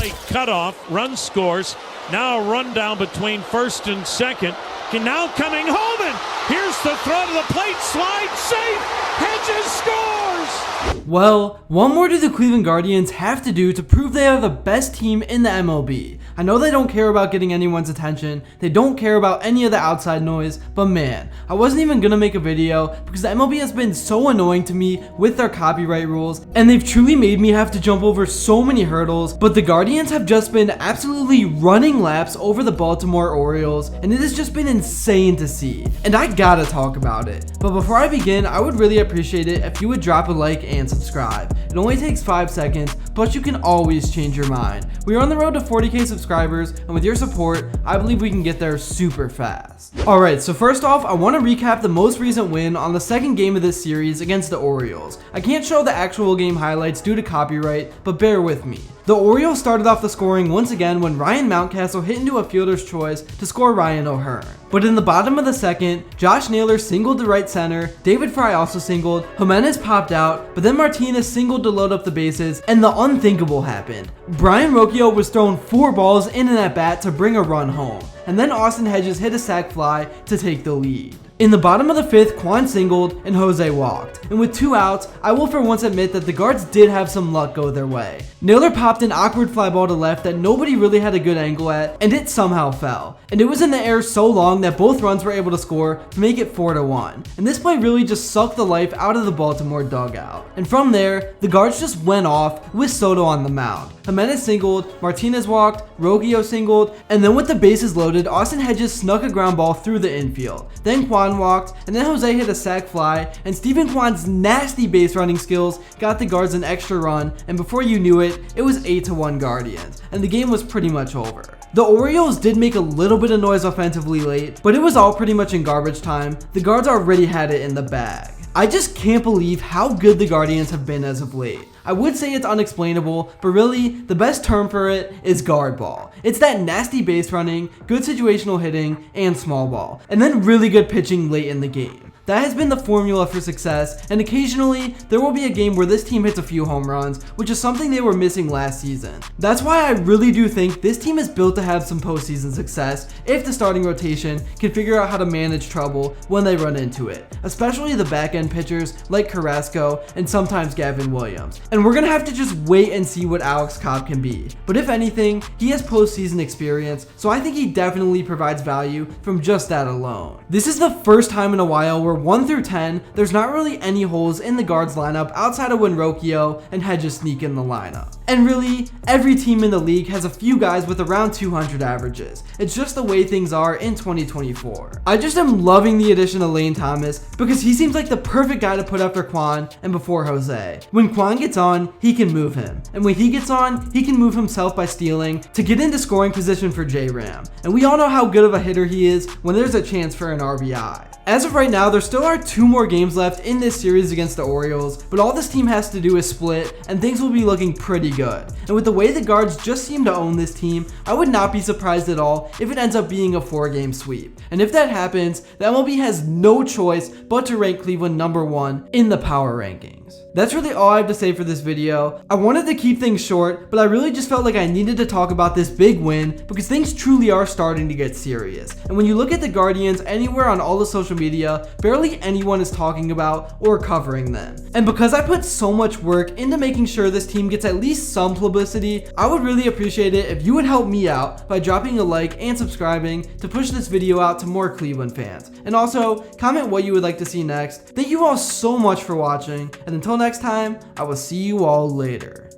Play cutoff, run scores. Now a run down between first and second. And now coming home, and here's the throw to the plate, slide safe. Hedges scores. Well, one more do the Cleveland Guardians have to do to prove they are the best team in the MLB. I know they don't care about getting anyone's attention, they don't care about any of the outside noise, but man, I wasn't even gonna make a video because the MLB has been so annoying to me with their copyright rules, and they've truly made me have to jump over so many hurdles, but the Guardians have just been absolutely running laps over the Baltimore Orioles, and it has just been insane to see, and I gotta talk about it. But before I begin, I would really appreciate it if you would drop a like and subscribe. It only takes 5 seconds, but you can always change your mind. We are on the road to 40k subscribers, and with your support, I believe we can get there super fast. Alright, so first off, I want to recap the most recent win on the second game of this series against the Orioles. I can't show the actual game highlights due to copyright, but bear with me. The Orioles started off the scoring once again when Ryan Mountcastle hit into a fielder's choice to score Ryan O'Hearn. But in the bottom of the second, Josh Naylor singled to right center, David Fry also singled, Jimenez popped out, but then Martinez singled to load up the bases, and the unthinkable happened. Brian Rocchio was thrown 4 balls in an at-bat to bring a run home, and then Austin Hedges hit a sac fly to take the lead. In the bottom of the 5th, Kwan singled and Jose walked, and with 2 outs, I will for once admit that the Guards did have some luck go their way. Naylor popped an awkward fly ball to left that nobody really had a good angle at, and it somehow fell. And it was in the air so long that both runs were able to score to make it 4-1. And this play really just sucked the life out of the Baltimore dugout. And from there, the Guards just went off with Soto on the mound. Jimenez singled, Martinez walked, Rocchio singled, and then with the bases loaded, Austin Hedges snuck a ground ball through the infield. Then Kwan walked, and then Jose hit a sac fly, and Steven Kwan's nasty base running skills got the Guards an extra run, and before you knew it, it was 8-1 Guardians, and the game was pretty much over. The Orioles did make a little bit of noise offensively late, but it was all pretty much in garbage time. The Guards already had it in the bag. I just can't believe how good the Guardians have been as of late. I would say it's unexplainable, but really, the best term for it is guard ball. It's that nasty base running, good situational hitting, and small ball, and then really good pitching late in the game. That has been the formula for success, and occasionally, there will be a game where this team hits a few home runs, which is something they were missing last season. That's why I really do think this team is built to have some postseason success if the starting rotation can figure out how to manage trouble when they run into it, especially the back-end pitchers like Carrasco and sometimes Gavin Williams. And we're gonna have to just wait and see what Alex Cobb can be. But if anything, he has postseason experience, so I think he definitely provides value from just that alone. This is the first time in a while where 1 through 10, there's not really any holes in the Guards lineup outside of when Rocchio and Hedges sneak in the lineup. And really, every team in the league has a few guys with around 200 averages. It's just the way things are in 2024. I just am loving the addition of Lane Thomas because he seems like the perfect guy to put after Kwan and before Jose. When Kwan gets on, he can move him. And when he gets on, he can move himself by stealing to get into scoring position for J-Ram. And we all know how good of a hitter he is when there's a chance for an RBI. As of right now, there still are 2 more games left in this series against the Orioles, but all this team has to do is split, and things will be looking pretty good. And with the way the Guards just seem to own this team, I would not be surprised at all if it ends up being a 4-game sweep. And if that happens, the MLB has no choice but to rank Cleveland number 1 in the power rankings. That's really all I have to say for this video. I wanted to keep things short, but I really just felt like I needed to talk about this big win because things truly are starting to get serious. And when you look at the Guardians anywhere on all the social media, barely anyone is talking about or covering them. And because I put so much work into making sure this team gets at least some publicity, I would really appreciate it if you would help me out by dropping a like and subscribing to push this video out to more Cleveland fans. And also, comment what you would like to see next. Thank you all so much for watching, and until next time, I will see you all later.